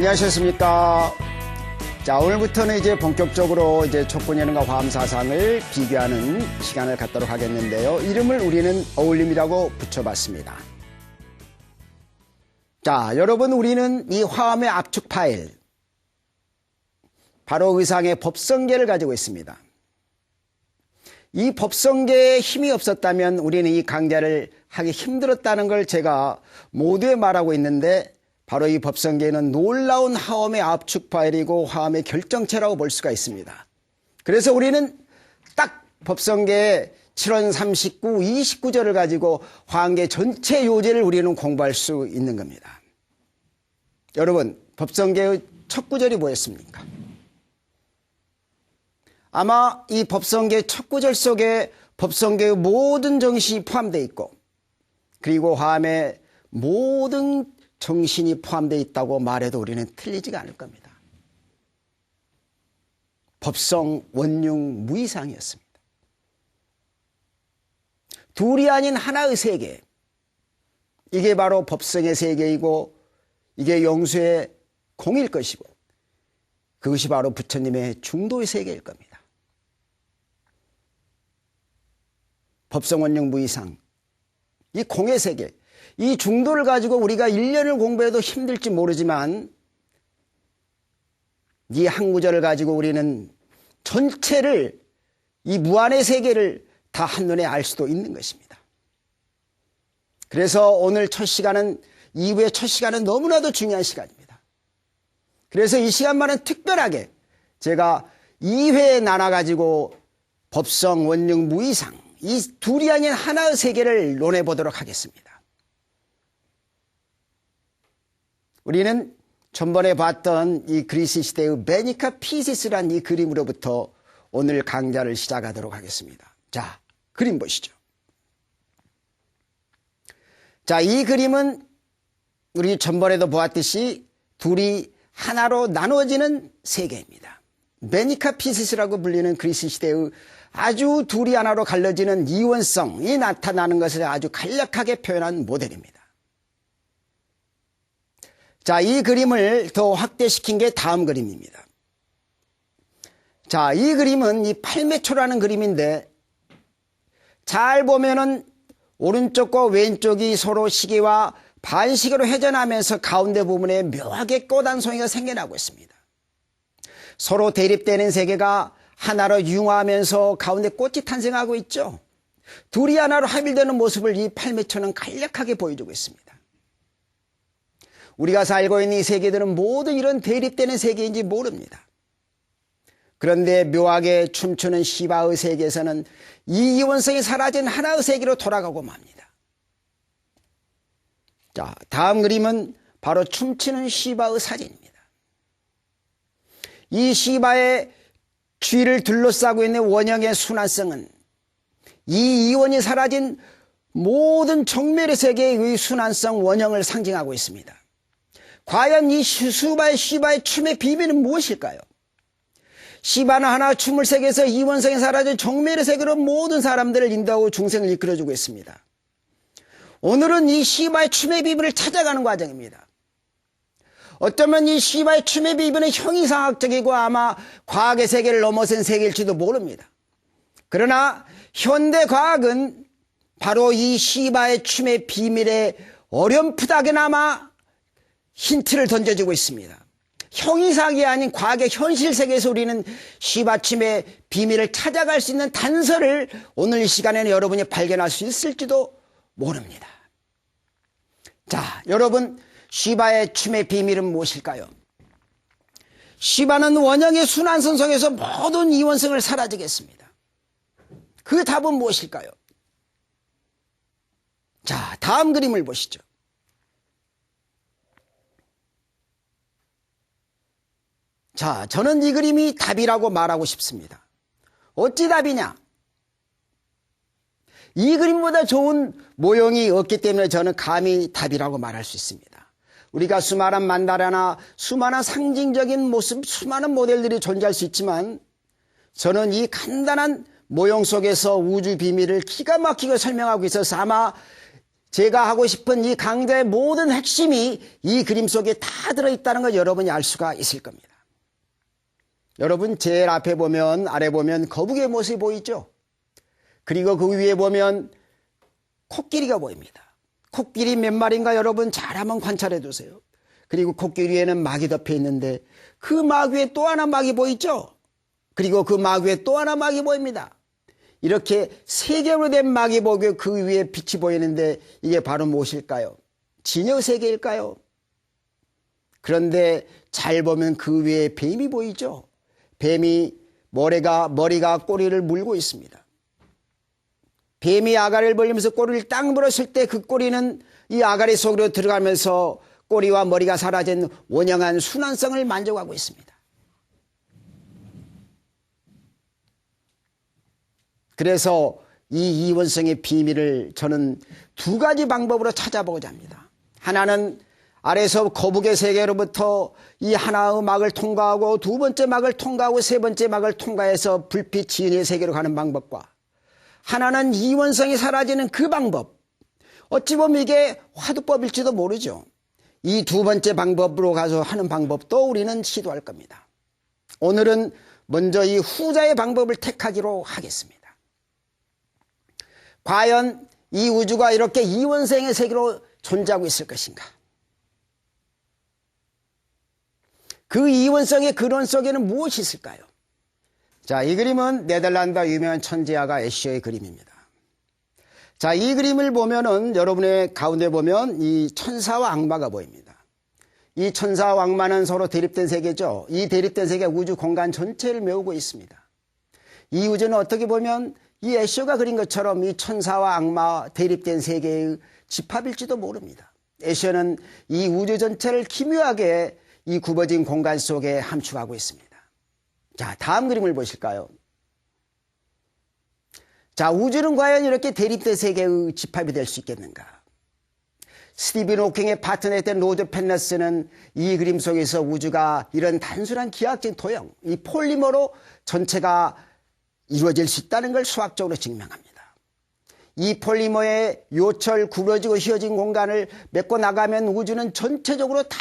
안녕하셨습니까? 자, 오늘부터는 이제 본격적으로 촉근예능과 화엄사상을 비교하는 시간을 갖도록 하겠는데요. 이름을 우리는 어울림이라고 붙여봤습니다. 자, 여러분, 우리는 이 화엄의 압축 파일, 바로 의상의 법성계를 가지고 있습니다. 이 법성계에 힘이 없었다면 우리는 이 강좌를 하기 힘들었다는 걸 제가 모두에 말하고 있는데, 바로 이 법성계는 놀라운 화엄의 압축 파일이고 화엄의 결정체라고 볼 수가 있습니다. 그래서 우리는 딱 법성계의 7원 39, 29절을 가지고 화엄계 전체 요제를 우리는 공부할 수 있는 겁니다. 여러분, 법성계의 첫 구절이 뭐였습니까? 아마 이 법성계 첫 구절 속에 법성계의 모든 정신이 포함되어 있고, 그리고 화엄의 모든 정신이 포함되어 있다고 말해도 우리는 틀리지가 않을 겁니다. 법성, 원융, 무이상이었습니다. 둘이 아닌 하나의 세계, 이게 바로 법성의 세계이고 이게 영수의 공일 것이고 그것이 바로 부처님의 중도의 세계일 겁니다. 법성, 원융, 무이상, 이 공의 세계, 이 중도를 가지고 우리가 1년을 공부해도 힘들지 모르지만 이 한 구절을 가지고 우리는 전체를, 이 무한의 세계를 다 한눈에 알 수도 있는 것입니다. 그래서 오늘 첫 시간은, 이후의 첫 시간은 너무나도 중요한 시간입니다. 그래서 이 시간만은 특별하게 제가 2회에 나눠가지고 법성, 원융, 무이상, 이 둘이 아닌 하나의 세계를 논해보도록 하겠습니다. 우리는 전번에 봤던 이 그리스 시대의 베니카 피시스란 이 그림으로부터 오늘 강좌를 시작하도록 하겠습니다. 자, 그림 보시죠. 자, 이 그림은 우리 전번에도 보았듯이 둘이 하나로 나누어지는 세계입니다. 베니카 피시스라고 불리는 그리스 시대의 아주 둘이 하나로 갈라지는 이원성이 나타나는 것을 아주 간략하게 표현한 모델입니다. 자, 이 그림을 더 확대시킨 게 다음 그림입니다. 자, 이 그림은 이 팔매초라는 그림인데 잘 보면은 오른쪽과 왼쪽이 서로 시계와 반시계로 회전하면서 가운데 부분에 묘하게 꽃 한 송이가 생겨나고 있습니다. 서로 대립되는 세계가 하나로 융화하면서 가운데 꽃이 탄생하고 있죠. 둘이 하나로 합일되는 모습을 이 팔매초는 간략하게 보여주고 있습니다. 우리가 살고 있는 이 세계들은 모두 이런 대립되는 세계인지 모릅니다. 그런데 묘하게 춤추는 시바의 세계에서는 이 이원성이 사라진 하나의 세계로 돌아가고 맙니다. 자, 다음 그림은 바로 춤추는 시바의 사진입니다. 이 시바의 쥐를 둘러싸고 있는 원형의 순환성은 이 이원이 사라진 모든 정멸의 세계의 순환성 원형을 상징하고 있습니다. 과연 이 시바의 춤의 비밀은 무엇일까요? 시바는 하나 춤을 세계에서 이원성이 사라진 정멸의 세계로 모든 사람들을 인도하고 중생을 이끌어주고 있습니다. 오늘은 이 시바의 춤의 비밀을 찾아가는 과정입니다. 어쩌면 이 시바의 춤의 비밀은 형이상학적이고 아마 과학의 세계를 넘어선 세계일지도 모릅니다. 그러나 현대과학은 바로 이 시바의 춤의 비밀에 어렴풋하게나마 힌트를 던져주고 있습니다. 형이상이 아닌 과학의 현실 세계에서 우리는 시바춤의 비밀을 찾아갈 수 있는 단서를 오늘 이 시간에는 여러분이 발견할 수 있을지도 모릅니다. 자, 여러분, 시바의 춤의 비밀은 무엇일까요? 시바는 원형의 순환선 속에서 모든 이원성을 사라지게 했습니다. 그 답은 무엇일까요? 자, 다음 그림을 보시죠. 자, 저는 이 그림이 답이라고 말하고 싶습니다. 어찌 답이냐? 이 그림보다 좋은 모형이 없기 때문에 저는 감히 답이라고 말할 수 있습니다. 우리가 수많은 만다라나 수많은 상징적인 모습, 수많은 모델들이 존재할 수 있지만 저는 이 간단한 모형 속에서 우주 비밀을 기가 막히게 설명하고 있어서 아마 제가 하고 싶은 이 강좌의 모든 핵심이 이 그림 속에 다 들어있다는 걸 여러분이 알 수가 있을 겁니다. 여러분 제일 앞에 보면 아래 보면 거북이의 모습이 보이죠? 그리고 그 위에 보면 코끼리가 보입니다. 코끼리 몇 마리인가 여러분 잘 한번 관찰해 두세요. 그리고 코끼리 위에는 막이 덮여 있는데 그 막 위에 또 하나 막이 보이죠? 그리고 그 막 위에 또 하나 막이 보입니다. 이렇게 세 개로 된 막이 보이고 그 위에 빛이 보이는데 이게 바로 무엇일까요? 진여 세계일까요? 그런데 잘 보면 그 위에 뱀이 보이죠? 뱀이 머리가 꼬리를 물고 있습니다. 뱀이 아가리를 벌리면서 꼬리를 딱 물었을 때 그 꼬리는 이 아가리 속으로 들어가면서 꼬리와 머리가 사라진 원형한 순환성을 만족하고 있습니다. 그래서 이 이원성의 비밀을 저는 두 가지 방법으로 찾아보고자 합니다. 하나는 아래서 거북의 세계로부터 이 하나의 막을 통과하고 두 번째 막을 통과하고 세 번째 막을 통과해서 불빛 진의 세계로 가는 방법과 하나는 이원성이 사라지는 그 방법. 어찌 보면 이게 화두법일지도 모르죠. 이 두 번째 방법으로 가서 하는 방법도 우리는 시도할 겁니다. 오늘은 먼저 이 후자의 방법을 택하기로 하겠습니다. 과연 이 우주가 이렇게 이원성의 세계로 존재하고 있을 것인가? 그 이원성의 근원 속에는 무엇이 있을까요? 자, 이 그림은 네덜란드 유명한 천재아가 애셔의 그림입니다. 자, 이 그림을 보면은 여러분의 가운데 보면 이 천사와 악마가 보입니다. 이 천사와 악마는 서로 대립된 세계죠. 이 대립된 세계 우주 공간 전체를 메우고 있습니다. 이 우주는 어떻게 보면 이 애셔가 그린 것처럼 이 천사와 악마 대립된 세계의 집합일지도 모릅니다. 애셔는 이 우주 전체를 기묘하게 이 굽어진 공간 속에 함축하고 있습니다. 자, 다음 그림을 보실까요? 자, 우주는 과연 이렇게 대립된 세계의 집합이 될 수 있겠는가? 스티븐 호킹의 파트너였던 로저 펜러스는 이 그림 속에서 우주가 이런 단순한 기하학적인 도형, 이 폴리머로 전체가 이루어질 수 있다는 걸 수학적으로 증명합니다. 이 폴리머의 요철 구부러지고 휘어진 공간을 메꿔 나가면 우주는 전체적으로 다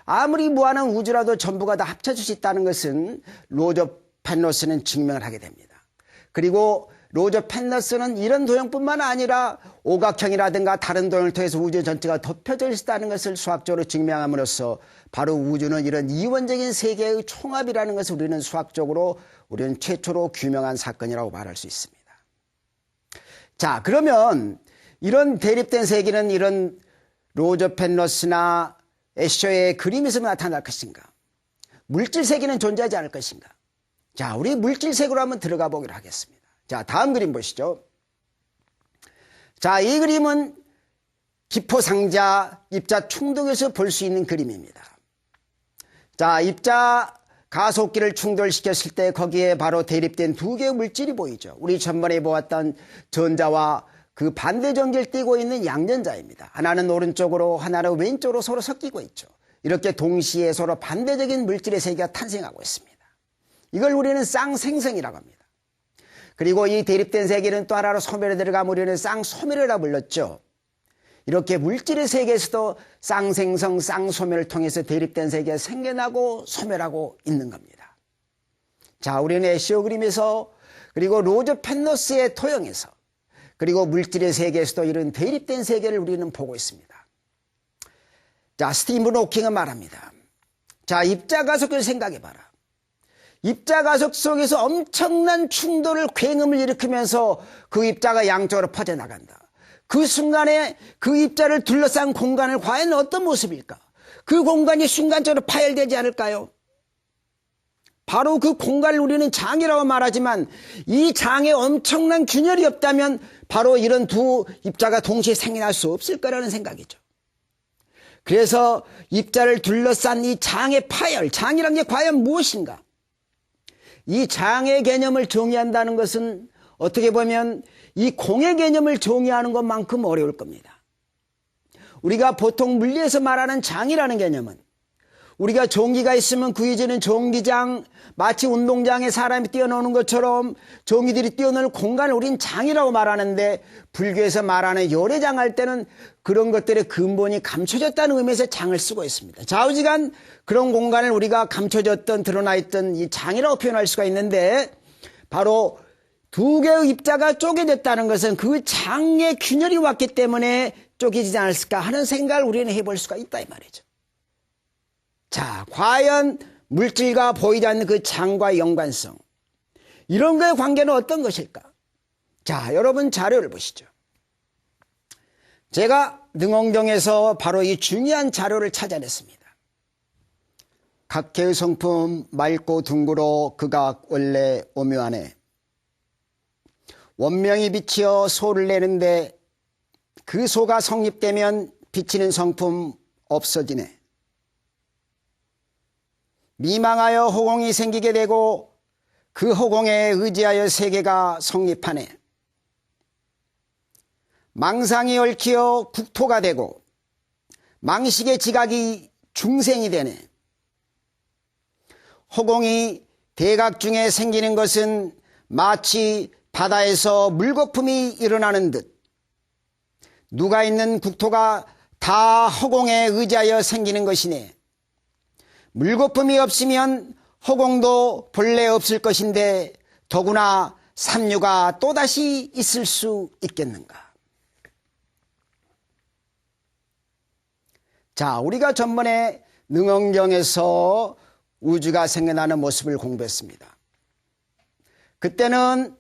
아무리 무한한 우주라도 전부가 다 합쳐질 수 있다는 것은 로저 펜러스는 증명을 하게 됩니다. 그리고 로저 펜러스는 이런 도형뿐만 아니라 오각형이라든가 다른 도형을 통해서 우주 전체가 덮여져 있다는 것을 수학적으로 증명함으로써 바로 우주는 이런 이원적인 세계의 총합이라는 것을 우리는 최초로 규명한 사건이라고 말할 수 있습니다. 자, 그러면 이런 대립된 세계는 이런 로저 펜러스나 애셔의 그림에서 나타날 것인가? 물질 세계는 존재하지 않을 것인가? 자, 우리 물질 세계로 한번 들어가 보기로 하겠습니다. 자, 다음 그림 보시죠. 자, 이 그림은 기포상자, 입자 충돌에서 볼 수 있는 그림입니다. 자, 입자 가속기를 충돌시켰을 때 거기에 바로 대립된 두 개의 물질이 보이죠. 우리 전번에 보았던 전자와 그 반대 전기를 띠고 있는 양전자입니다. 하나는 오른쪽으로 하나는 왼쪽으로 서로 섞이고 있죠. 이렇게 동시에 서로 반대적인 물질의 세계가 탄생하고 있습니다. 이걸 우리는 쌍생성이라고 합니다. 그리고 이 대립된 세계는 또 하나로 소멸에 들어가면 우리는 쌍소멸이라고 불렀죠. 이렇게 물질의 세계에서도 쌍생성, 쌍소멸을 통해서 대립된 세계가 생겨나고 소멸하고 있는 겁니다. 자, 우리는 애셔 그림에서 그리고 로저 펜러스의 토형에서 그리고 물질의 세계에서도 이런 대립된 세계를 우리는 보고 있습니다. 자, 스티븐 호킹은 말합니다. 자, 입자가속을 생각해봐라. 입자가속 속에서 엄청난 충돌을 굉음을 일으키면서 그 입자가 양쪽으로 퍼져나간다. 그 순간에 그 입자를 둘러싼 공간을 과연 어떤 모습일까? 그 공간이 순간적으로 파열되지 않을까요? 바로 그 공간을 우리는 장이라고 말하지만 이 장에 엄청난 균열이 없다면 바로 이런 두 입자가 동시에 생겨날 수 없을 거라는 생각이죠. 그래서 입자를 둘러싼 이 장의 파열, 장이란 게 과연 무엇인가? 이 장의 개념을 정의한다는 것은 어떻게 보면 이 공의 개념을 정의하는 것만큼 어려울 겁니다. 우리가 보통 물리에서 말하는 장이라는 개념은 우리가 전기가 있으면 그 이전엔 전기장, 마치 운동장에 사람이 뛰어노는 것처럼 전기들이 뛰어노는 공간을 우린 장이라고 말하는데, 불교에서 말하는 열애장 할 때는 그런 것들의 근본이 감춰졌다는 의미에서 장을 쓰고 있습니다. 좌우지간 그런 공간을 우리가 감춰졌던, 드러나 있던 이 장이라고 표현할 수가 있는데, 바로 두 개의 입자가 쪼개졌다는 것은 그 장의 균열이 왔기 때문에 쪼개지지 않았을까 하는 생각을 우리는 해볼 수가 있다 이 말이죠. 자, 과연 물질과 보이지 않는 그 장과의 연관성, 이런 거의 관계는 어떤 것일까? 자, 여러분 자료를 보시죠. 제가 능엄경에서 바로 이 중요한 자료를 찾아냈습니다. 각계의 성품 맑고 둥그러 극악 원래 오묘하네. 원명이 비치어 소를 내는데 그 소가 성립되면 비치는 성품 없어지네. 미망하여 허공이 생기게 되고 그 허공에 의지하여 세계가 성립하네. 망상이 얽히어 국토가 되고 망식의 지각이 중생이 되네. 허공이 대각 중에 생기는 것은 마치 바다에서 물거품이 일어나는 듯 누가 있는 국토가 다 허공에 의지하여 생기는 것이네. 물거품이 없으면 허공도 본래 없을 것인데 더구나 삼류가 또다시 있을 수 있겠는가. 자, 우리가 전번에 능엄경에서 우주가 생겨나는 모습을 공부했습니다. 그때는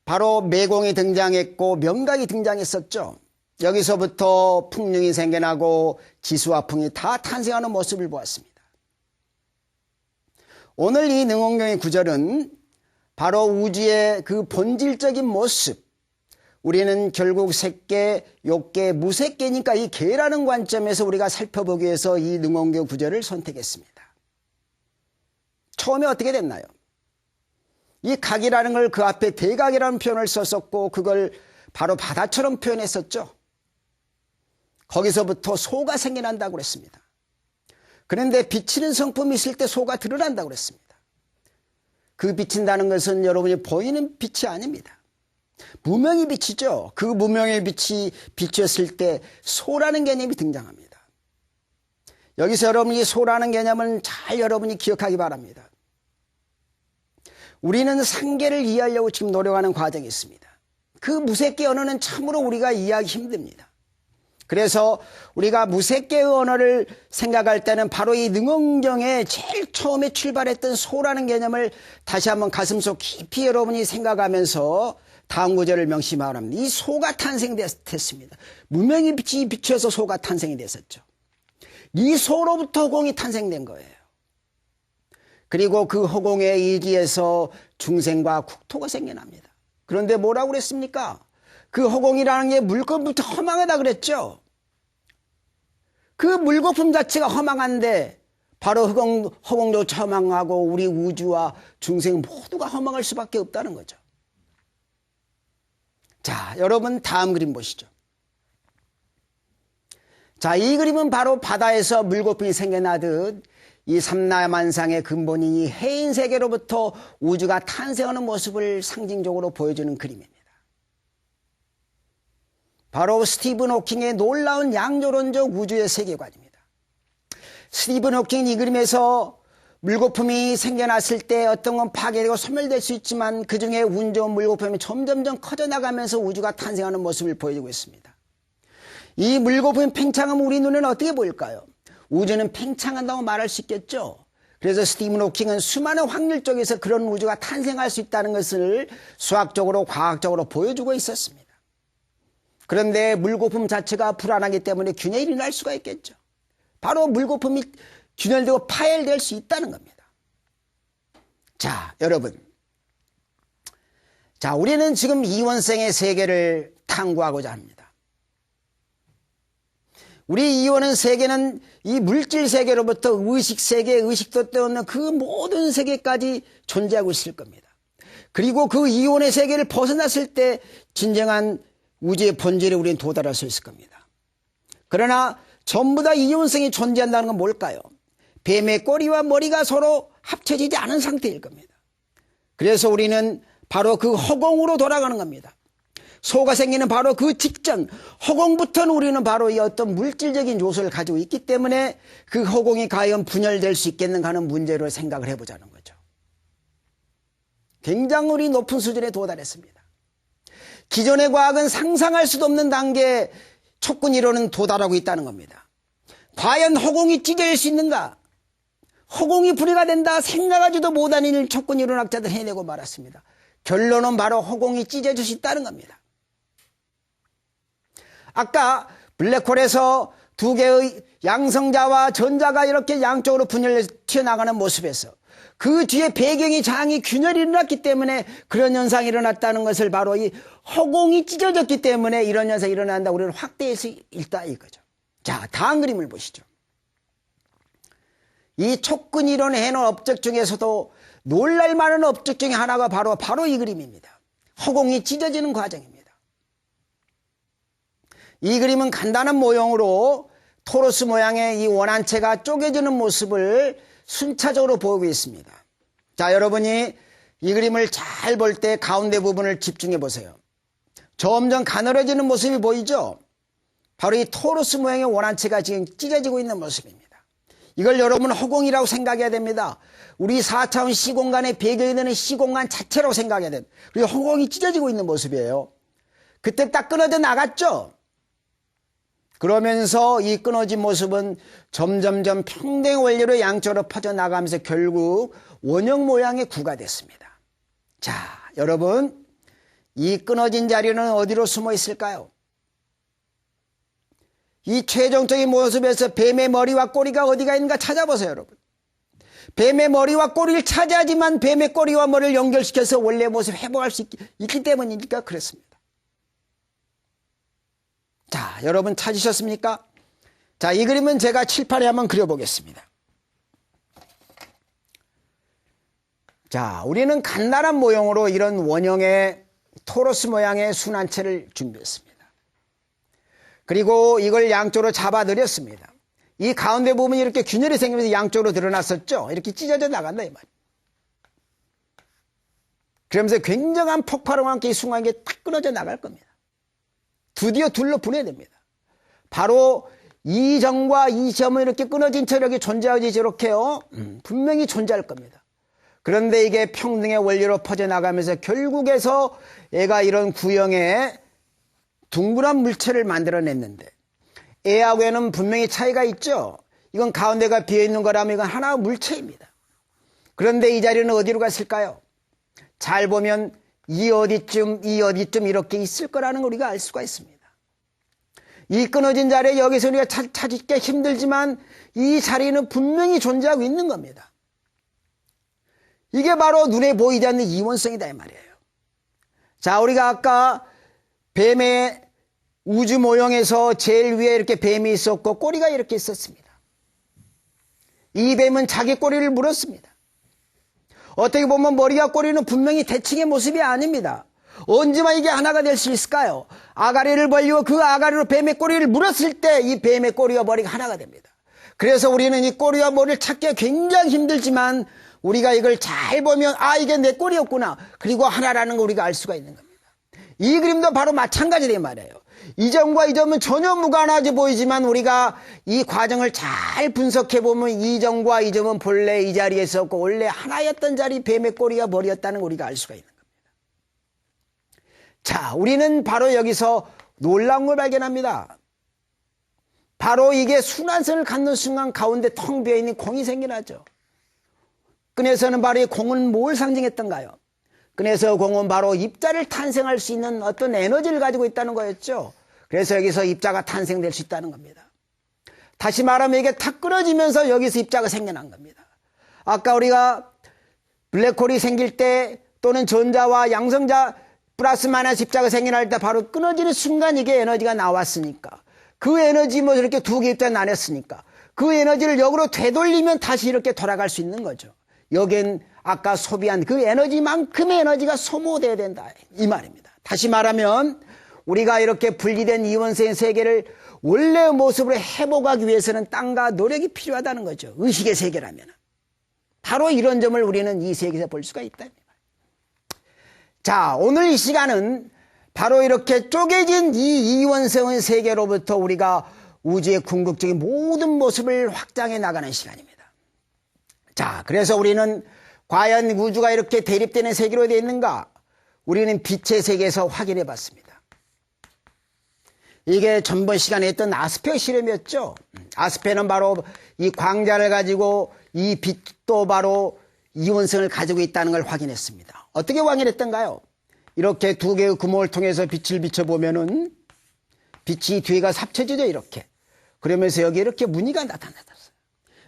바로 매공이 등장했고 명각이 등장했었죠. 여기서부터 풍령이 생겨나고 지수와 풍이 다 탄생하는 모습을 보았습니다. 오늘 이 능엄경의 구절은 바로 우주의 그 본질적인 모습, 우리는 결국 색계, 욕계, 무색계니까 이 계라는 관점에서 우리가 살펴보기 위해서 이 능엄경 구절을 선택했습니다. 처음에 어떻게 됐나요? 이 각이라는 걸 그 앞에 대각이라는 표현을 썼었고 그걸 바로 바다처럼 표현했었죠. 거기서부터 소가 생겨난다고 그랬습니다. 그런데 비치는 성품이 있을 때 소가 드러난다고 그랬습니다. 그 비친다는 것은 여러분이 보이는 빛이 아닙니다. 무명의 빛이죠. 그 무명의 빛이 비쳤을 때 소라는 개념이 등장합니다. 여기서 여러분이 소라는 개념은 잘 여러분이 기억하기 바랍니다. 우리는 상계를 이해하려고 지금 노력하는 과정이 있습니다. 그 무색계 언어는 참으로 우리가 이해하기 힘듭니다. 그래서 우리가 무색계의 언어를 생각할 때는 바로 이 능엄경에 제일 처음에 출발했던 소라는 개념을 다시 한번 가슴속 깊이 여러분이 생각하면서 다음 구절을 명심하랍니다. 이 소가 탄생됐습니다. 무명의 빛이 비춰서 소가 탄생이 됐었죠. 이 소로부터 허공이 탄생된 거예요. 그리고 그 허공의 일기에서 중생과 국토가 생겨납니다. 그런데 뭐라고 그랬습니까? 그 허공이라는 게 물건부터 허망하다 그랬죠. 그 물거품 자체가 허망한데 바로 허공도 허망하고 우리 우주와 중생 모두가 허망할 수밖에 없다는 거죠. 자, 여러분 다음 그림 보시죠. 자, 이 그림은 바로 바다에서 물거품이 생겨나듯 이 삼라만상의 근본인 이 해인 세계로부터 우주가 탄생하는 모습을 상징적으로 보여주는 그림입니다. 바로 스티븐 호킹의 놀라운 양조론적 우주의 세계관입니다. 스티븐 호킹은 이 그림에서 물거품이 생겨났을 때 어떤 건 파괴되고 소멸될 수 있지만 그 중에 운 좋은 물거품이 점점점 커져나가면서 우주가 탄생하는 모습을 보여주고 있습니다. 이 물거품이 팽창하면 우리 눈에는 어떻게 보일까요? 우주는 팽창한다고 말할 수 있겠죠. 그래서 스티븐 호킹은 수많은 확률 쪽에서 그런 우주가 탄생할 수 있다는 것을 수학적으로 과학적으로 보여주고 있었습니다. 그런데 물거품 자체가 불안하기 때문에 균열이 일어날 수가 있겠죠. 바로 물거품이 균열되고 파열될 수 있다는 겁니다. 자, 여러분. 자, 우리는 지금 이원성의 세계를 탐구하고자 합니다. 우리 이원의 세계는 이 물질 세계로부터 의식 세계, 의식도 떠오르는 그 모든 세계까지 존재하고 있을 겁니다. 그리고 그 이원의 세계를 벗어났을 때 진정한 우주의 본질에 우리는 도달할 수 있을 겁니다. 그러나 전부 다 이원성이 존재한다는 건 뭘까요? 뱀의 꼬리와 머리가 서로 합쳐지지 않은 상태일 겁니다. 그래서 우리는 바로 그 허공으로 돌아가는 겁니다. 소가 생기는 바로 그 직전 허공부터는 우리는 바로 이 어떤 물질적인 요소를 가지고 있기 때문에 그 허공이 과연 분열될 수 있겠는가 하는 문제로 생각을 해보자는 거죠. 굉장히 높은 수준에 도달했습니다. 기존의 과학은 상상할 수도 없는 단계에 촉근 이론은 도달하고 있다는 겁니다. 과연 허공이 찢어질 수 있는가? 허공이 분해가 된다 생각하지도 못하는 일 촉근 이론학자들 해내고 말았습니다. 결론은 바로 허공이 찢어질 수 있다는 겁니다. 아까 블랙홀에서 두 개의 양성자와 전자가 이렇게 양쪽으로 분열해서 튀어나가는 모습에서 그 뒤에 배경이 장이 균열이 일어났기 때문에 그런 현상이 일어났다는 것을 바로 이 허공이 찢어졌기 때문에 이런 현상이 일어난다 우리는 확대해서 읽다 이거죠. 자, 다음 그림을 보시죠. 이 촉근 이론에 해놓은 업적 중에서도 놀랄만한 업적 중에 하나가 바로 이 그림입니다. 허공이 찢어지는 과정입니다. 이 그림은 간단한 모형으로 토로스 모양의 이 원한체가 쪼개지는 모습을 순차적으로 보이고 있습니다. 자, 여러분이 이 그림을 잘 볼 때 가운데 부분을 집중해 보세요. 점점 가늘어지는 모습이 보이죠? 바로 이 토로스 모양의 원한체가 지금 찢어지고 있는 모습입니다. 이걸 여러분 허공이라고 생각해야 됩니다. 우리 4차원 시공간의 배경이 되는 시공간 자체라고 생각해야 됩니다. 그리고 허공이 찢어지고 있는 모습이에요. 그때 딱 끊어져 나갔죠? 그러면서 이 끊어진 모습은 점점점 평행 원리로 양쪽으로 퍼져나가면서 결국 원형 모양의 구가 됐습니다. 자, 여러분, 이 끊어진 자리는 어디로 숨어 있을까요? 이 최종적인 모습에서 뱀의 머리와 꼬리가 어디가 있는가 찾아보세요, 여러분. 뱀의 머리와 꼬리를 찾아야지만 뱀의 꼬리와 머리를 연결시켜서 원래 모습 회복할 수 있기 때문이니까 그렇습니다. 자, 여러분 찾으셨습니까? 자, 이 그림은 제가 칠판에 한번 그려보겠습니다. 자, 우리는 간단한 모형으로 이런 원형의 토로스 모양의 순환체를 준비했습니다. 그리고 이걸 양쪽으로 잡아들였습니다. 이 가운데 부분이 이렇게 균열이 생기면서 양쪽으로 드러났었죠. 이렇게 찢어져 나간다 이 말이에요. 그러면서 굉장한 폭발과 함께 이 순간에 탁 끊어져 나갈 겁니다. 드디어 둘로 분해됩니다. 바로 이 점과 이 점은 이렇게 끊어진 체력이 존재하지 저렇게요. 분명히 존재할 겁니다. 그런데 이게 평등의 원리로 퍼져나가면서 결국에서 얘가 이런 구형의 둥그런 물체를 만들어냈는데 애하고 애는 분명히 차이가 있죠. 이건 가운데가 비어있는 거라면 이건 하나의 물체입니다. 그런데 이 자리는 어디로 갔을까요? 잘 보면 이 어디쯤 이렇게 있을 거라는 걸 우리가 알 수가 있습니다. 이 끊어진 자리에 여기서 우리가 찾기 힘들지만 이 자리는 분명히 존재하고 있는 겁니다. 이게 바로 눈에 보이지 않는 이원성이다 이 말이에요. 자, 우리가 아까 뱀의 우주 모형에서 제일 위에 이렇게 뱀이 있었고 꼬리가 이렇게 있었습니다. 이 뱀은 자기 꼬리를 물었습니다. 어떻게 보면 머리와 꼬리는 분명히 대칭의 모습이 아닙니다. 언제만 이게 하나가 될 수 있을까요? 아가리를 벌리고 그 아가리로 뱀의 꼬리를 물었을 때 이 뱀의 꼬리와 머리가 하나가 됩니다. 그래서 우리는 이 꼬리와 머리를 찾기가 굉장히 힘들지만 우리가 이걸 잘 보면 아, 이게 내 꼬리였구나. 그리고 하나라는 걸 우리가 알 수가 있는 겁니다. 이 그림도 바로 마찬가지란 말이에요. 이 점과 이 점은 전혀 무관하게 보이지만 우리가 이 과정을 잘 분석해 보면 이 점과 이 점은 본래 이 자리에 있었고 원래 하나였던 자리 뱀의 꼬리가 머리였다는 걸 우리가 알 수가 있는 겁니다. 자, 우리는 바로 여기서 놀라운 걸 발견합니다. 바로 이게 순환선을 갖는 순간 가운데 텅 비어있는 공이 생겨나죠. 끈에서는 바로 이 공은 뭘 상징했던가요? 끈에서 공은 바로 입자를 탄생할 수 있는 어떤 에너지를 가지고 있다는 거였죠. 그래서 여기서 입자가 탄생될 수 있다는 겁니다. 다시 말하면 이게 탁 끊어지면서 여기서 입자가 생겨난 겁니다. 아까 우리가 블랙홀이 생길 때 또는 전자와 양성자 플러스 마이너스 입자가 생겨날 때 바로 끊어지는 순간 이게 에너지가 나왔으니까 그 에너지 뭐 이렇게 두 개 입자 나눴으니까 그 에너지를 역으로 되돌리면 다시 이렇게 돌아갈 수 있는 거죠. 여긴 아까 소비한 그 에너지만큼의 에너지가 소모돼야 된다 이 말입니다. 다시 말하면 우리가 이렇게 분리된 이원성의 세계를 원래의 모습으로 회복하기 위해서는 땀과 노력이 필요하다는 거죠. 의식의 세계라면. 바로 이런 점을 우리는 이 세계에서 볼 수가 있다. 자, 오늘 이 시간은 바로 이렇게 쪼개진 이 이원성의 세계로부터 우리가 우주의 궁극적인 모든 모습을 확장해 나가는 시간입니다. 자, 그래서 우리는 과연 우주가 이렇게 대립되는 세계로 되어 있는가? 우리는 빛의 세계에서 확인해 봤습니다. 이게 전번 시간에 했던 아스페 실험이었죠. 아스페는 바로 이 광자를 가지고 이 빛도 바로 이원성을 가지고 있다는 걸 확인했습니다. 어떻게 확인했던가요? 이렇게 두 개의 구멍을 통해서 빛을 비춰보면은 빛이 뒤가 합쳐지죠, 이렇게. 그러면서 여기 이렇게 무늬가 나타났어요.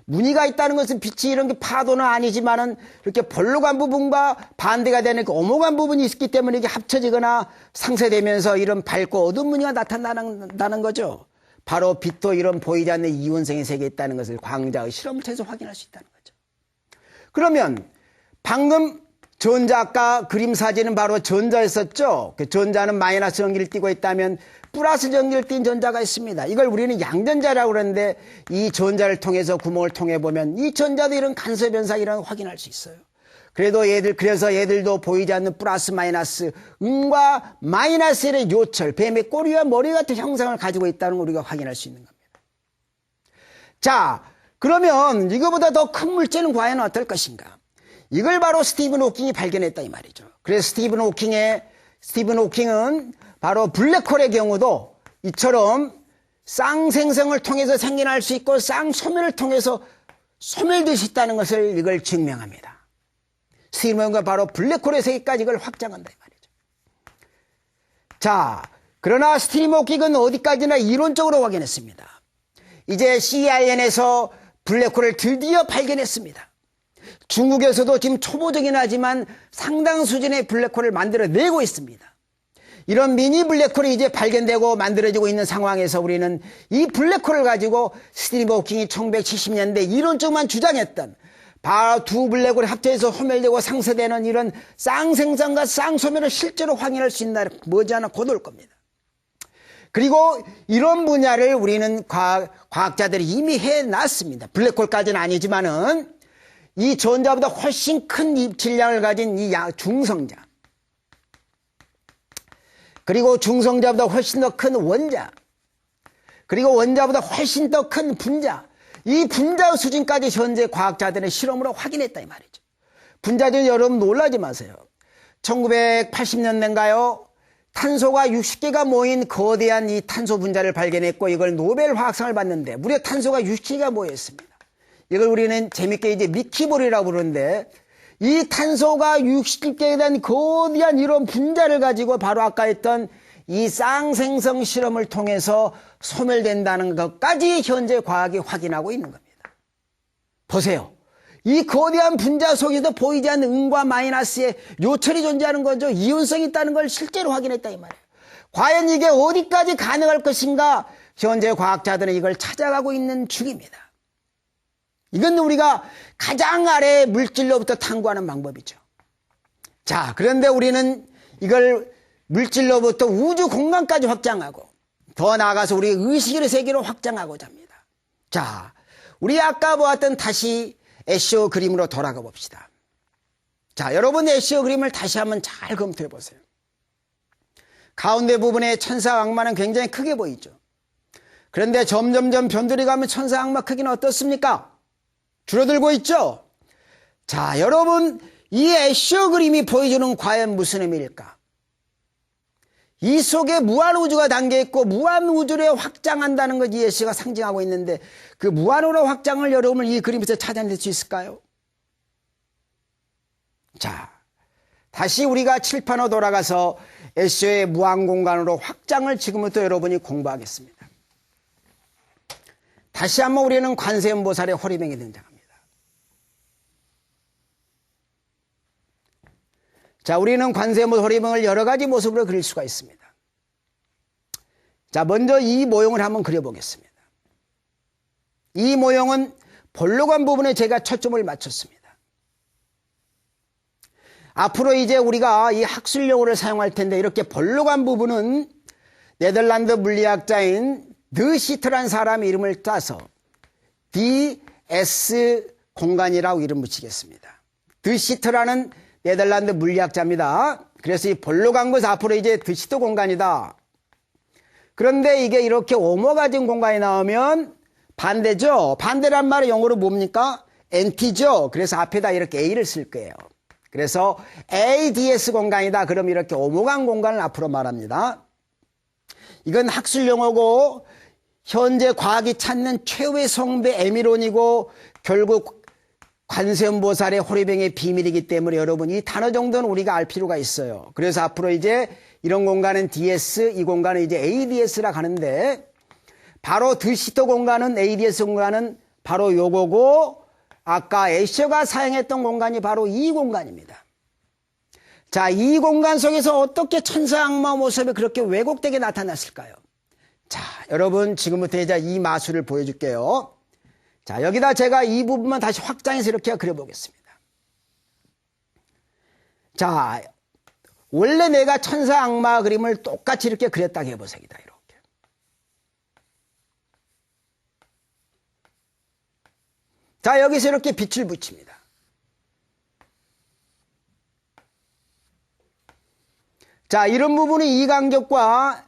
무늬가 있다는 것은 빛이 이런 게 파도는 아니지만은 이렇게 볼록한 부분과 반대가 되는 그 오목한 부분이 있기 때문에 이게 합쳐지거나 상쇄되면서 이런 밝고 어두운 무늬가 나타난다는 거죠. 바로 빛도 이런 보이지 않는 이원성의 세계에 있다는 것을 광자의 실험을 통해서 확인할 수 있다는 거죠. 그러면 방금 전자 아까 그림 사진은 바로 전자였었죠. 그 전자는 마이너스 전기를 띠고 있다면 플러스 전기를 띤 전자가 있습니다. 이걸 우리는 양전자라고 그러는데 이 전자를 통해서 구멍을 통해 보면 이 전자도 이런 간섭 현상이라는 걸 확인할 수 있어요. 그래서 얘들도 보이지 않는 플러스 마이너스 음과 마이너스의 요철, 뱀의 꼬리와 머리 같은 형상을 가지고 있다는 걸 우리가 확인할 수 있는 겁니다. 자, 그러면 이거보다 더 큰 물체는 과연 어떨 것인가? 이걸 바로 스티븐 호킹이 발견했다 이 말이죠. 그래서 스티븐 호킹은 바로 블랙홀의 경우도 이처럼 쌍생성을 통해서 생겨날 수 있고 쌍소멸을 통해서 소멸될 수 있다는 것을 이걸 증명합니다. 스티븐 호킹은 바로 블랙홀의 세계까지 이걸 확장한다 이 말이죠. 자, 그러나 스티븐 호킹은 어디까지나 이론적으로 확인했습니다. 이제 CERN에서 블랙홀을 드디어 발견했습니다. 중국에서도 지금 초보적이긴 하지만 상당 수준의 블랙홀을 만들어내고 있습니다. 이런 미니 블랙홀이 이제 발견되고 만들어지고 있는 상황에서 우리는 이 블랙홀을 가지고 스티븐 호킹이 1970년대 이론적만 주장했던 바로 두 블랙홀이 합쳐서 소멸되고 상쇄되는 이런 쌍생성과 쌍소멸을 실제로 확인할 수 있는 날이 머지않아 곧 올 겁니다. 그리고 이런 분야를 우리는 과학자들이 이미 해놨습니다. 블랙홀까지는 아니지만은 이 전자보다 훨씬 큰 질량을 가진 이 중성자, 그리고 중성자보다 훨씬 더 큰 원자, 그리고 원자보다 훨씬 더 큰 분자, 이 분자 수준까지 현재 과학자들의 실험으로 확인했다 이 말이죠. 분자는 여러분 놀라지 마세요. 1980년대인가요? 탄소가 60개가 모인 거대한 이 탄소 분자를 발견했고 이걸 노벨 화학상을 받는데 무려 탄소가 60개가 모여 있습니다. 이걸 우리는 재밌게 이제 미키볼이라고 부르는데 이 탄소가 60개에 대한 거대한 이런 분자를 가지고 바로 아까 했던 이 쌍생성 실험을 통해서 소멸된다는 것까지 현재 과학이 확인하고 있는 겁니다. 보세요. 이 거대한 분자 속에서 보이지 않는 음과 마이너스의 요철이 존재하는 거죠. 이온성이 있다는 걸 실제로 확인했다 이 말이에요. 과연 이게 어디까지 가능할 것인가? 현재 과학자들은 이걸 찾아가고 있는 중입니다. 이건 우리가 가장 아래의 물질로부터 탐구하는 방법이죠. 자, 그런데 우리는 이걸 물질로부터 우주 공간까지 확장하고 더 나아가서 우리의 의식의 세계로 확장하고자 합니다. 자, 우리 아까 보았던 다시 애쇼 그림으로 돌아가 봅시다. 자, 여러분 애쇼 그림을 다시 한번 잘 검토해 보세요. 가운데 부분에 천사 악마는 굉장히 크게 보이죠. 그런데 점점점 변들이 가면 천사 악마 크기는 어떻습니까? 줄어들고 있죠? 자, 여러분 이 애쇼 그림이 보여주는 과연 무슨 의미일까? 이 속에 무한우주가 담겨있고 무한우주를 확장한다는 것 예수가 상징하고 있는데 그 무한우주 확장을 여러분 이 그림에서 찾아낼 수 있을까요? 자, 다시 우리가 칠판으로 돌아가서 애쇼의 무한공간으로 확장을 지금부터 여러분이 공부하겠습니다. 다시 한번 우리는 관세음보살의 호리병이 등장합니다. 자, 우리는 관세음보살 호리병을 여러 가지 모습으로 그릴 수가 있습니다. 자, 먼저 이 모형을 한번 그려보겠습니다. 이 모형은 볼록한 부분에 제가 초점을 맞췄습니다. 앞으로 이제 우리가 이 학술용어를 사용할 텐데 이렇게 볼록한 부분은 네덜란드 물리학자인 드 시트라는 사람 이름을 따서 DS 공간이라고 이름 붙이겠습니다. 드 시트라는 네덜란드 물리학자입니다. 그래서 이 볼로 간 것은 앞으로 이제 드 시트 공간이다. 그런데 이게 이렇게 오모가진 공간이 나오면 반대죠. 반대란 말은 영어로 뭡니까? NT죠. 그래서 앞에다 이렇게 A를 쓸 거예요. 그래서 ADS 공간이다. 그럼 이렇게 오모간 공간을 앞으로 말합니다. 이건 학술 용어고 현재 과학이 찾는 최후의 성배 에미론이고 결국 관세음보살의 호리병의 비밀이기 때문에 여러분 이 단어 정도는 우리가 알 필요가 있어요. 그래서 앞으로 이제 이런 공간은 DS, 이 공간은 이제 ADS라 하는데 바로 드시터 공간은 ADS 공간은 바로 요거고 아까 애셔가 사용했던 공간이 바로 이 공간입니다. 자, 이 공간 속에서 어떻게 천사 악마 모습이 그렇게 왜곡되게 나타났을까요? 자, 여러분 지금부터 이제 이 마술을 보여줄게요. 자, 여기다 제가 이 부분만 다시 확장해서 이렇게 그려보겠습니다. 자, 원래 내가 천사 악마 그림을 똑같이 이렇게 그렸다고 해보세요. 이렇게. 자, 여기서 이렇게 빛을 붙입니다. 자, 이런 부분이 이 간격과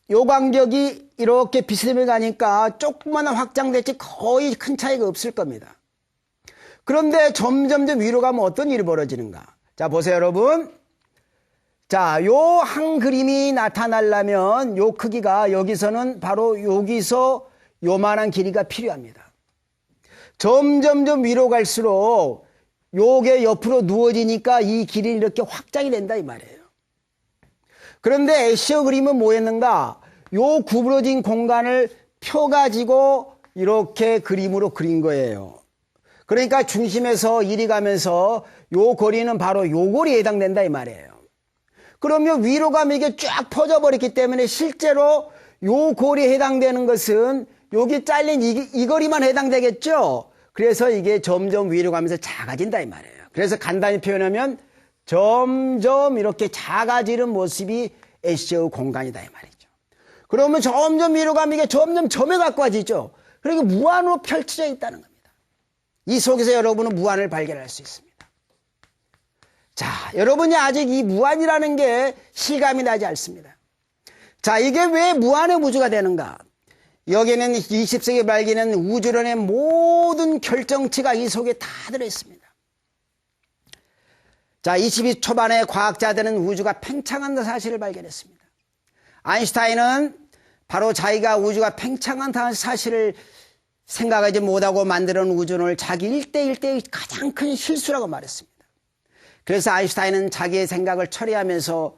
요 간격이 이렇게 비스듬히 가니까 조금만 확장됐지 거의 큰 차이가 없을 겁니다. 그런데 점점점 위로 가면 어떤 일이 벌어지는가? 자, 보세요, 여러분. 자, 요 한 그림이 나타나려면 요 크기가 여기서는 바로 여기서 요만한 길이가 필요합니다. 점점점 위로 갈수록 요게 옆으로 누워지니까 이 길이 이렇게 확장이 된다 이 말이에요. 그런데 애셔 그림은 뭐였는가? 요 구부러진 공간을 펴가지고 이렇게 그림으로 그린 거예요. 그러니까 중심에서 이리 가면서 요 거리는 바로 요 거리에 해당된다 이 말이에요. 그러면 위로 가면 이게 쫙 퍼져버렸기 때문에 실제로 요 거리에 해당되는 것은 여기 잘린 이 거리만 해당되겠죠. 그래서 이게 점점 위로 가면서 작아진다 이 말이에요. 그래서 간단히 표현하면 점점 이렇게 작아지는 모습이 애셔 공간이다 이 말이죠. 그러면 점점 위로 가면 이게 점점 점에 가까워지죠. 그러니까 무한으로 펼쳐져 있다는 겁니다. 이 속에서 여러분은 무한을 발견할 수 있습니다. 자, 여러분이 아직 이 무한이라는 게 실감이 나지 않습니다. 자, 이게 왜 무한의 우주가 되는가? 여기는 20세기 발견한 우주론의 모든 결정치가 이 속에 다 들어있습니다. 자, 20세 초반에 과학자들은 우주가 팽창한다는 사실을 발견했습니다. 아인슈타인은 바로 자기가 우주가 팽창한다는 사실을 생각하지 못하고 만들어놓은 우주론을 자기 1대1대 가장 큰 실수라고 말했습니다. 그래서 아인슈타인은 자기의 생각을 처리하면서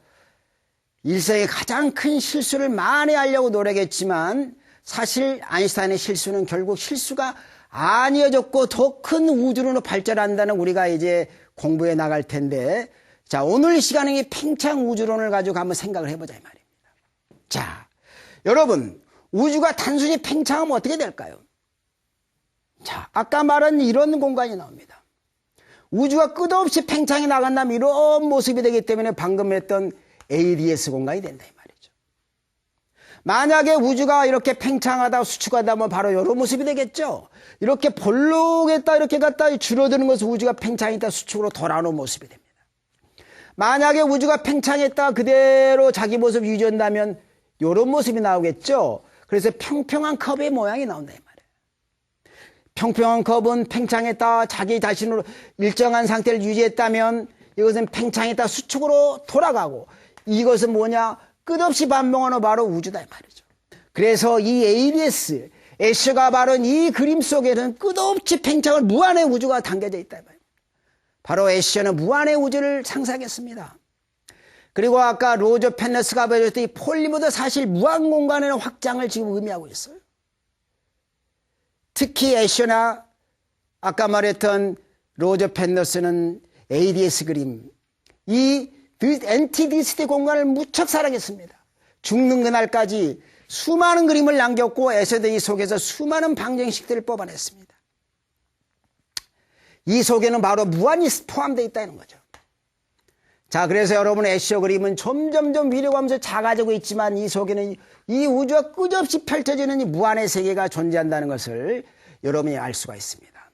일생의 가장 큰 실수를 만회하려고 노력했지만 사실 아인슈타인의 실수는 결국 실수가 아니어졌고 더 큰 우주론으로 발전한다는 우리가 이제 공부해 나갈 텐데, 자, 오늘 이 시간에 이 팽창 우주론을 가지고 한번 생각을 해보자 이 말입니다. 자, 여러분, 우주가 단순히 팽창하면 어떻게 될까요? 자, 아까 말한 이런 공간이 나옵니다. 우주가 끝없이 팽창이 나간다면 이런 모습이 되기 때문에 방금 했던 ADS 공간이 된다 이 말이죠. 만약에 우주가 이렇게 팽창하다 수축하다면 바로 이런 모습이 되겠죠. 이렇게 볼록했다 이렇게 갔다 줄어드는 것은 우주가 팽창했다 수축으로 돌아오는 모습이 됩니다. 만약에 우주가 팽창했다 그대로 자기 모습 유지한다면 이런 모습이 나오겠죠. 그래서 평평한 컵의 모양이 나온다 이 말이에요. 평평한 컵은 팽창했다 자기 자신으로 일정한 상태를 유지했다면 이것은 팽창했다 수축으로 돌아가고, 이것은 뭐냐? 끝없이 반복하는 바로 우주다 이 말이죠. 그래서 이 ADS, 애셔가 바른 이 그림 속에는 끝없이 팽창을 무한의 우주가 담겨져 있다 이 말이에요. 바로 애셔는 무한의 우주를 상상했습니다. 그리고 아까 로저 펜너스가 보여줬던 이 폴리모도 사실 무한 공간의 확장을 지금 의미하고 있어요. 특히 애셔나 아까 말했던 로저 펜너스는 ADS 그림, 이 NTDST 공간을 무척 사랑했습니다. 죽는 그날까지 수많은 그림을 남겼고 애셔도 이 속에서 수많은 방정식들을 뽑아냈습니다. 이 속에는 바로 무한이 포함되어 있다는 거죠. 자, 그래서 여러분 애쇼 그림은 점점점 위력하면서 작아지고 있지만 이 속에는 이 우주가 끝없이 펼쳐지는 이 무한의 세계가 존재한다는 것을 여러분이 알 수가 있습니다.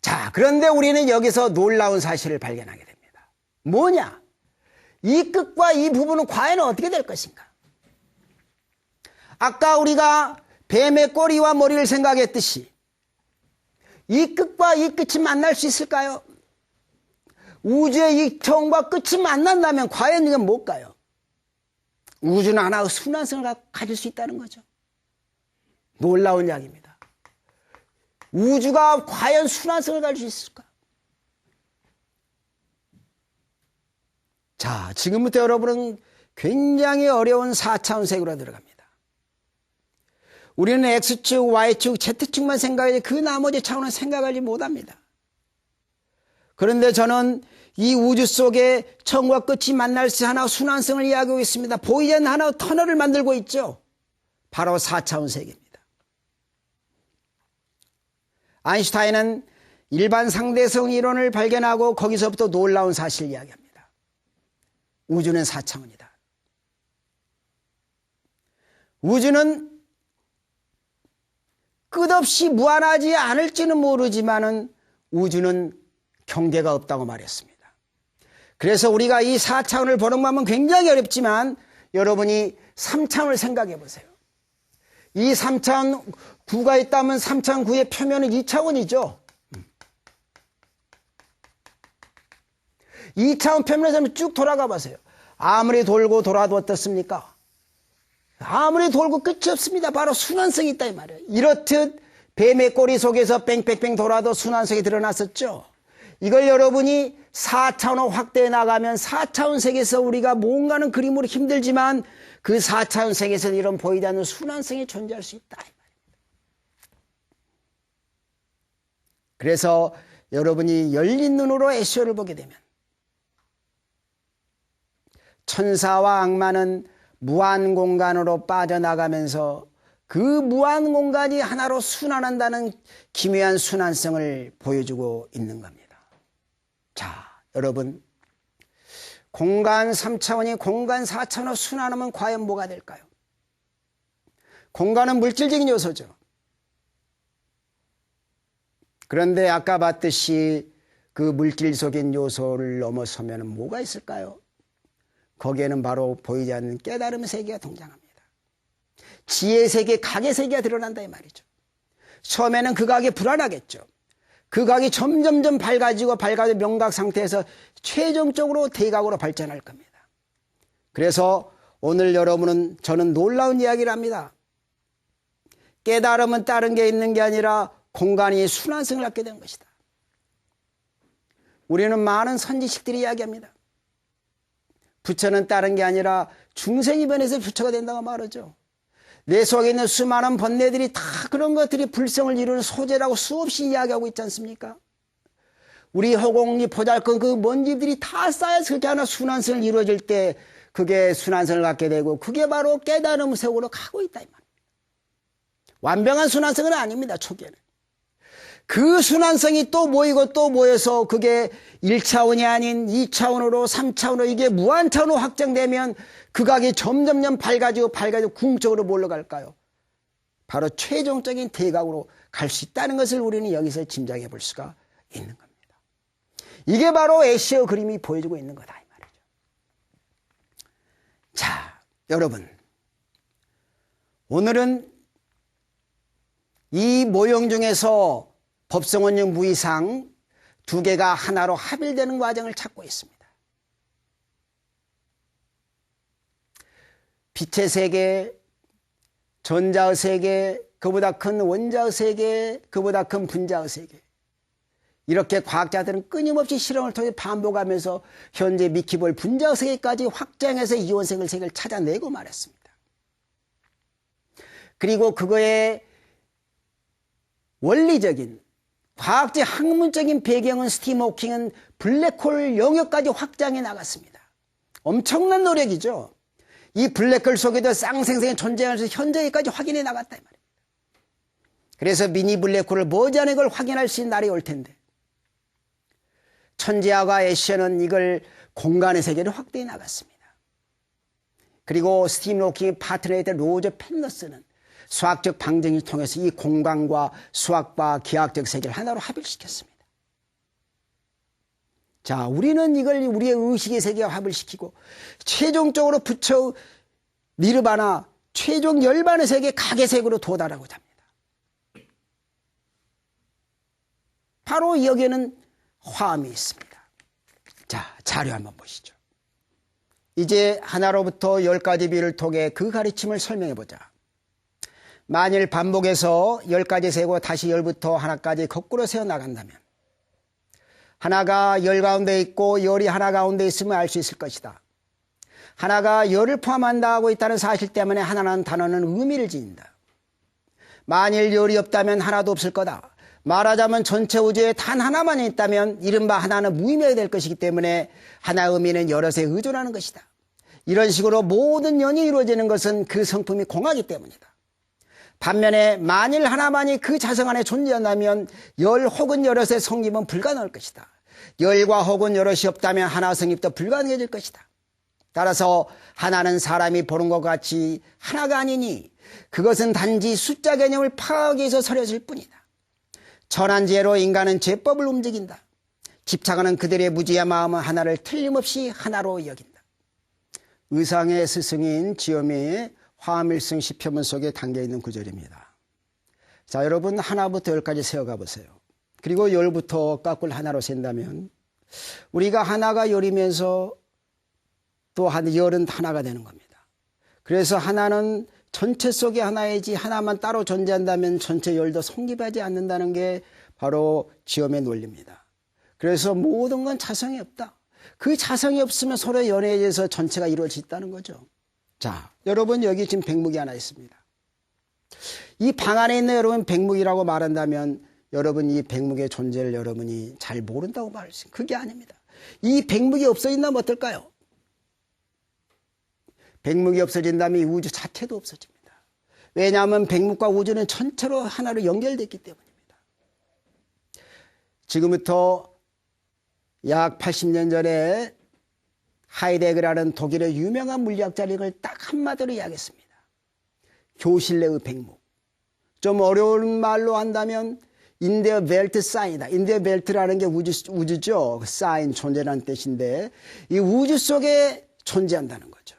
자, 그런데 우리는 여기서 놀라운 사실을 발견하게 됩니다. 뭐냐? 이 끝과 이 부분은 과연 어떻게 될 것인가? 아까 우리가 뱀의 꼬리와 머리를 생각했듯이 이 끝과 이 끝이 만날 수 있을까요? 우주의 이 처음과 끝이 만난다면 과연 이건 뭘까요? 우주는 하나의 순환성을 가질 수 있다는 거죠. 놀라운 이야기입니다. 우주가 과연 순환성을 가질 수 있을까? 자, 지금부터 여러분은 굉장히 어려운 4차원 세계로 들어갑니다. 우리는 X축, Y축, Z축만 생각하지 그 나머지 차원은 생각하지 못합니다. 그런데 저는 이 우주 속에 처음과 끝이 만날 수 하나의 순환성을 이야기하고 있습니다. 보이지 않는 하나의 터널을 만들고 있죠. 바로 4차원 세계입니다. 아인슈타인은 일반 상대성 이론을 발견하고 거기서부터 놀라운 사실을 이야기합니다. 우주는 4차원이다. 우주는 끝없이 무한하지 않을지는 모르지만은 우주는 경계가 없다고 말했습니다. 그래서 우리가 이 4차원을 보는 마음은 굉장히 어렵지만 여러분이 3차원을 생각해 보세요. 이 3차원 구가 있다면 3차원 구의 표면은 2차원이죠. 2차원 표면에서 쭉 돌아가 보세요. 아무리 돌고 돌아도 어떻습니까? 아무리 돌고 끝이 없습니다. 바로 순환성이 있다 이 말이에요. 이렇듯 뱀의 꼬리 속에서 뺑뺑뺑 돌아도 순환성이 드러났었죠. 이걸 여러분이 4차원으로 확대해 나가면 4차원 세계에서 우리가 뭔가는 그림으로 힘들지만 그 4차원 세계에서는 이런 보이지 않는 순환성이 존재할 수 있다 이 말입니다. 그래서 여러분이 열린 눈으로 애쇼를 보게 되면 천사와 악마는 무한 공간으로 빠져나가면서 그 무한 공간이 하나로 순환한다는 기묘한 순환성을 보여주고 있는 겁니다. 자, 여러분, 공간 3차원이 공간 4차원으로 순환하면 과연 뭐가 될까요? 공간은 물질적인 요소죠. 그런데 아까 봤듯이 그 물질적인 요소를 넘어서면 뭐가 있을까요? 거기에는 바로 보이지 않는 깨달음 세계가 등장합니다. 지혜 세계, 각의 세계가 드러난다 이 말이죠. 처음에는 그 각이 불안하겠죠. 그 각이 점점점 밝아지고 명각 상태에서 최종적으로 대각으로 발전할 겁니다. 그래서 오늘 저는 놀라운 이야기를 합니다. 깨달음은 다른 게 있는 게 아니라 공간이 순환성을 갖게 된 것이다. 우리는 많은 선지식들이 이야기합니다. 부처는 다른 게 아니라 중생이 변해서 부처가 된다고 말하죠. 내 속에 있는 수많은 번뇌들이 다 그런 것들이 불성을 이루는 소재라고 수없이 이야기하고 있지 않습니까? 우리 허공이 보잘것 그 먼지들이 다 쌓여서 그렇게 하나 순환성을 이루어질 때 그게 순환성을 갖게 되고 그게 바로 깨달음 세계로 가고 있다 이 말입니다. 완벽한 순환성은 아닙니다. 초기에는. 그 순환성이 또 모이고 또 모여서 그게 1차원이 아닌 2차원으로 3차원으로 이게 무한차원으로 확장되면 그 각이 점점점 밝아지고 궁극적으로 뭘로 갈까요? 바로 최종적인 대각으로 갈 수 있다는 것을 우리는 여기서 짐작해 볼 수가 있는 겁니다. 이게 바로 애쉬의 그림이 보여주고 있는 거다 이 말이죠. 자, 여러분, 오늘은 이 모형 중에서 법성원형 무이상 두 개가 하나로 합일되는 과정을 찾고 있습니다. 빛의 세계, 전자의 세계, 그보다 큰 원자의 세계, 그보다 큰 분자의 세계. 이렇게 과학자들은 끊임없이 실험을 통해 반복하면서 현재 미키볼 분자의 세계까지 확장해서 이온색의 세계를 찾아내고 말했습니다. 그리고 그거의 원리적인 과학적 학문적인 배경은 스티븐 호킹은 블랙홀 영역까지 확장해 나갔습니다. 엄청난 노력이죠. 이 블랙홀 속에도 쌍생생이 존재하면서 현재까지 확인해 나갔다 이 말입니다. 그래서 미니 블랙홀을 머지않은 걸 확인할 수 있는 날이 올 텐데 천재아가 애쉬어는 이걸 공간의 세계로 확대해 나갔습니다. 그리고 스티븐 호킹의 파트너였던 로저 펜러스는 수학적 방정을 통해서 이 공간과 수학과 기하학적 세계를 하나로 합일시켰습니다. 자, 우리는 이걸 우리의 의식의 세계와 합을시키고 최종적으로 부처 니르바나 최종 열반의 세계 각의 세계로 도달하고자 합니다. 바로 여기에는 화음이 있습니다. 자, 자료 한번 보시죠. 이제 하나로부터 10가지 비를 통해 그 가르침을 설명해보자. 만일 반복해서 10가지 세고 다시 10부터 하나까지 거꾸로 세어나간다면 하나가 열 가운데 있고 열이 하나 가운데 있음을 알 수 있을 것이다. 하나가 열을 포함한다 하고 있다는 사실 때문에 하나라는 단어는 의미를 지닌다. 만일 열이 없다면 하나도 없을 거다. 말하자면 전체 우주에 단 하나만 있다면 이른바 하나는 무의미하게 될 것이기 때문에 하나의 의미는 여럿에 의존하는 것이다. 이런 식으로 모든 연이 이루어지는 것은 그 성품이 공하기 때문이다. 반면에 만일 하나만이 그 자성 안에 존재한다면 열 혹은 여럿의 성립은 불가능할 것이다. 열과 혹은 여럿이 없다면 하나 성립도 불가능해질 것이다. 따라서 하나는 사람이 보는 것 같이 하나가 아니니 그것은 단지 숫자 개념을 파악하기 위해서 서렸을 뿐이다. 천한지혜로 인간은 제법을 움직인다. 집착하는 그들의 무지의 마음은 하나를 틀림없이 하나로 여긴다. 의상의 스승인 지엄의 화음일승 시편문 속에 담겨있는 구절입니다. 자, 여러분 하나부터 10까지 세어가 보세요. 그리고 10부터 깎을 하나로 센다면 우리가 하나가 열이면서 또 열은 하나가 되는 겁니다. 그래서 하나는 전체 속에 하나이지 하나만 따로 존재한다면 전체 열도 성립하지 않는다는 게 바로 지엄의 논리입니다. 그래서 모든 건 자성이 없다. 그 자성이 없으면 서로 연해져서 전체가 이루어진다는 거죠. 자, 여러분 여기 지금 백묵이 하나 있습니다. 이 방 안에 있는 여러분 백묵이라고 말한다면 여러분 이 백묵의 존재를 여러분이 잘 모른다고 말할 수 있습니다. 그게 아닙니다. 이 백묵이 없어진다면 어떨까요? 백묵이 없어진다면 이 우주 자체도 없어집니다. 왜냐하면 백묵과 우주는 전체로 하나로 연결됐기 때문입니다. 지금부터 약 80년 전에 하이데거라는 독일의 유명한 물리학자를 이걸 딱 한마디로 이야기했습니다. 교실내의 백묵. 좀 어려운 말로 한다면 인데어 벨트 사인이다. 인데어 벨트라는 게 우주죠. 사인, 존재라는 뜻인데 이 우주 속에 존재한다는 거죠.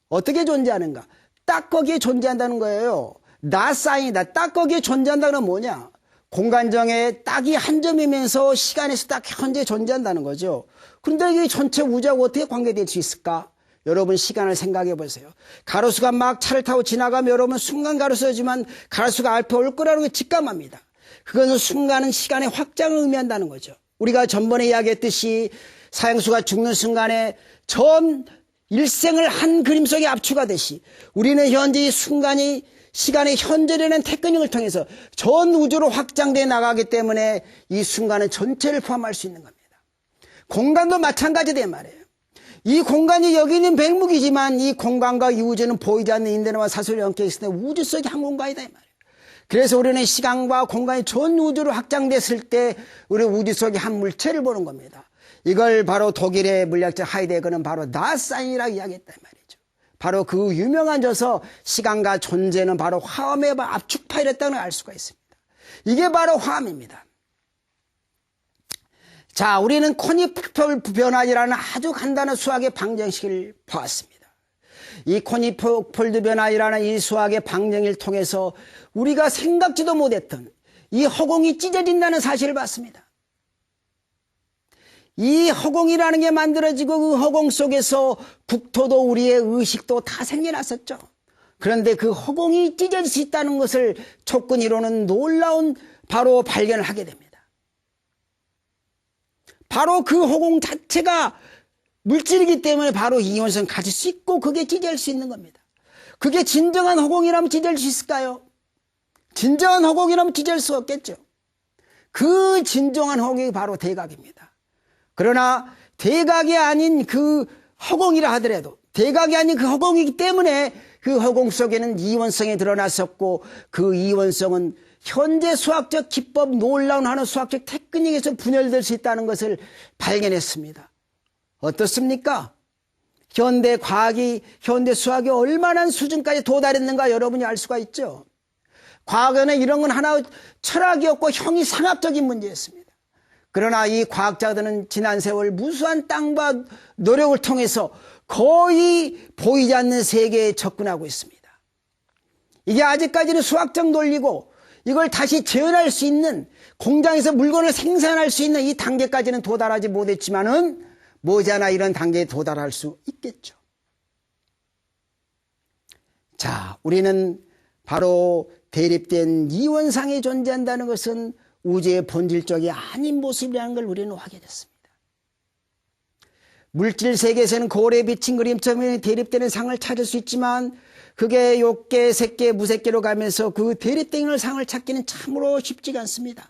어떻게 존재하는가? 딱 거기에 존재한다는 거예요. 나 사인이다. 딱 거기에 존재한다는 건 뭐냐? 공간정에 딱이 한 점이면서 시간에서 딱 현재 존재한다는 거죠. 그런데 이 전체 우주하고 어떻게 관계될 수 있을까? 여러분 시간을 생각해 보세요. 가로수가 막 차를 타고 지나가면 여러분 순간 가로수지만 가로수가 앞에 올 거라는 게 직감합니다. 그것은 순간은 시간의 확장을 의미한다는 거죠. 우리가 전번에 이야기했듯이 사형수가 죽는 순간에 전 일생을 한 그림 속에 압축하듯이 우리는 현재 이 순간이 시간의 현재라는 테크닉을 통해서 전 우주로 확장되어 나가기 때문에 이 순간은 전체를 포함할 수 있는 겁니다. 공간도 마찬가지다 말이에요. 이 공간이 여기 있는 백묵이지만 이 공간과 이 우주는 보이지 않는 인대와 사슬이 엉켜 있을 때 우주 속의 한 공간이다 이 말이에요. 그래서 우리는 시간과 공간이 전 우주로 확장됐을 때 우리 우주 속의 한 물체를 보는 겁니다. 이걸 바로 독일의 물리학자 하이데거는 바로 나사인이라고 이야기했단 말이죠. 바로 그 유명한 저서 시간과 존재는 바로 화음의 압축파일이었다는 걸 알 수가 있습니다. 이게 바로 화음입니다. 자, 우리는 코니폴 변화이라는 아주 간단한 수학의 방정식을 보았습니다. 이 코니폴드 변화이라는 이 수학의 방정을 통해서 우리가 생각지도 못했던 이 허공이 찢어진다는 사실을 봤습니다. 이 허공이라는 게 만들어지고 그 허공 속에서 국토도 우리의 의식도 다 생겨났었죠. 그런데 그 허공이 찢어질 수 있다는 것을 촉근이로는 놀라운 바로 발견을 하게 됩니다. 바로 그 허공 자체가 물질이기 때문에 바로 이온성을 가질 수 있고 그게 찢어질 수 있는 겁니다. 그게 진정한 허공이라면 찢어질 수 있을까요? 진정한 허공이라면 찢어질 수 없겠죠. 그 진정한 허공이 바로 대각입니다. 그러나 대각이 아닌 그 허공이라 하더라도 대각이 아닌 그 허공이기 때문에 그 허공 속에는 이원성이 드러났었고 그 이원성은 현재 수학적 기법, 놀라운 하는 수학적 테크닉에서 분열될 수 있다는 것을 발견했습니다. 어떻습니까? 현대 과학이, 현대 수학이 얼마나 수준까지 도달했는가 여러분이 알 수가 있죠. 과거에는 이런 건 하나 철학이었고 형이상학적인 문제였습니다. 그러나 이 과학자들은 지난 세월 무수한 땀과 노력을 통해서 거의 보이지 않는 세계에 접근하고 있습니다. 이게 아직까지는 수학적 논리고 이걸 다시 재현할 수 있는, 공장에서 물건을 생산할 수 있는 이 단계까지는 도달하지 못했지만은 머지않아 이런 단계에 도달할 수 있겠죠. 자, 우리는 바로 대립된 이원상이 존재한다는 것은 우주의 본질적이 아닌 모습이라는 걸 우리는 확인했습니다. 물질 세계에서는 거울에 비친 그림처럼 대립되는 상을 찾을 수 있지만 그게 욕계, 색계, 무색계로 가면서 그 대립되는 상을 찾기는 참으로 쉽지가 않습니다.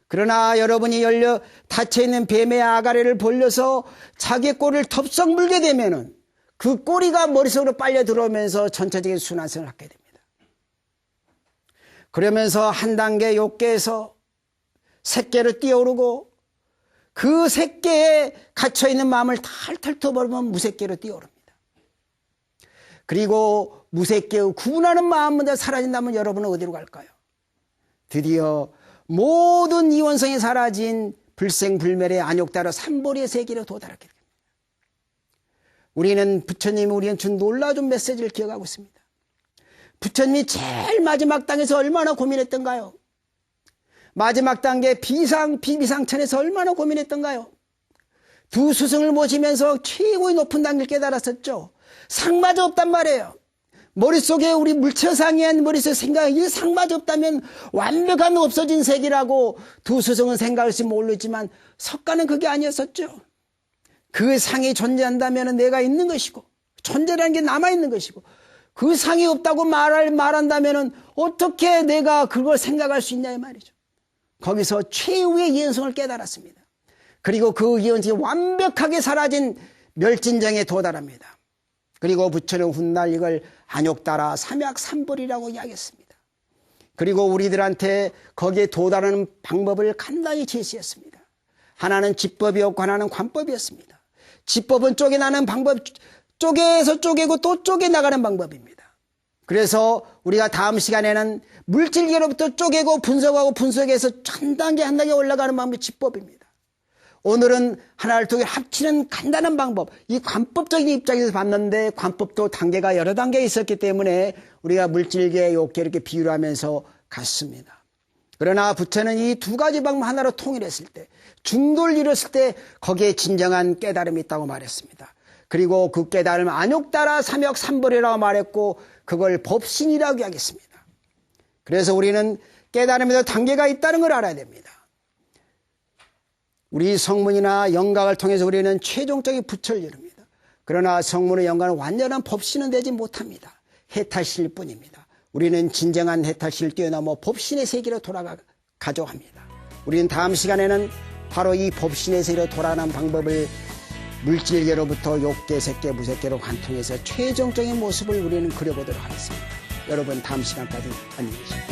그러나 여러분이 열려 닫혀있는 뱀의 아가리를 벌려서 자기의 꼬리를 덥석 물게 되면은 그 꼬리가 머릿속으로 빨려 들어오면서 전체적인 순환성을 갖게 됩니다. 그러면서 한 단계 욕계에서 색계로 뛰어오르고 그 색계에 갇혀있는 마음을 탈탈 터버리면 무색계로 뛰어오릅니다. 그리고 무색계의 구분하는 마음부터 사라진다면 여러분은 어디로 갈까요? 드디어 모든 이원성이 사라진 불생불멸의 안욕따라 삼보리의 세계로 도달하게 됩니다. 우리는 부처님이 우리한테 준 놀라운 메시지를 기억하고 있습니다. 부처님이 제일 마지막 땅에서 얼마나 고민했던가요? 마지막 단계 비비상천에서 얼마나 고민했던가요? 두 스승을 모시면서 최고의 높은 단계를 깨달았었죠. 상마저 없단 말이에요. 머릿속에 우리 물체상이한 머릿속에 생각이 상마저 없다면 완벽한 없어진 세계라고 두 스승은 생각할지 모르지만 석가는 그게 아니었었죠. 그 상이 존재한다면 내가 있는 것이고 존재라는 게 남아있는 것이고 그 상이 없다고 말한다면 어떻게 내가 그걸 생각할 수 있냐 이 말이죠. 거기서 최후의 이원성을 깨달았습니다. 그리고 그 이원성이 완벽하게 사라진 멸진정에 도달합니다. 그리고 부처는 훗날 이걸 안욕따라 삼약삼벌이라고 이야기했습니다. 그리고 우리들한테 거기에 도달하는 방법을 간단히 제시했습니다. 하나는 지법이었고 하나는 관법이었습니다. 지법은 쪼개나는 방법, 쪼개서 쪼개고 또 쪼개나가는 방법입니다. 그래서 우리가 다음 시간에는 물질계로부터 쪼개고 분석하고 분석해서 한 단계 한 단계 올라가는 방법이 지법입니다. 오늘은 하나를 두 개 합치는 간단한 방법, 이 관법적인 입장에서 봤는데 관법도 단계가 여러 단계 있었기 때문에 우리가 물질계, 욕계 이렇게 비유를 하면서 갔습니다. 그러나 부처는 이 두 가지 방법 하나로 통일했을 때, 중도를 이뤘을 때 거기에 진정한 깨달음이 있다고 말했습니다. 그리고 그 깨달음을 안욕따라 삼역삼벌이라고 말했고 그걸 법신이라고 이야기했습니다. 그래서 우리는 깨달음에도 단계가 있다는 걸 알아야 됩니다. 우리 성문이나 영각을 통해서 우리는 최종적인 부처를 이룹니다. 그러나 성문의 영각은 완전한 법신은 되지 못합니다. 해탈실 뿐입니다. 우리는 진정한 해탈실을 뛰어넘어 법신의 세계로 돌아가죠 합니다. 우리는 다음 시간에는 바로 이 법신의 세계로 돌아가는 방법을 물질계로부터 욕계, 색계, 무색계로 관통해서 최종적인 모습을 우리는 그려보도록 하겠습니다. 여러분 다음 시간까지 안녕히 계십시오.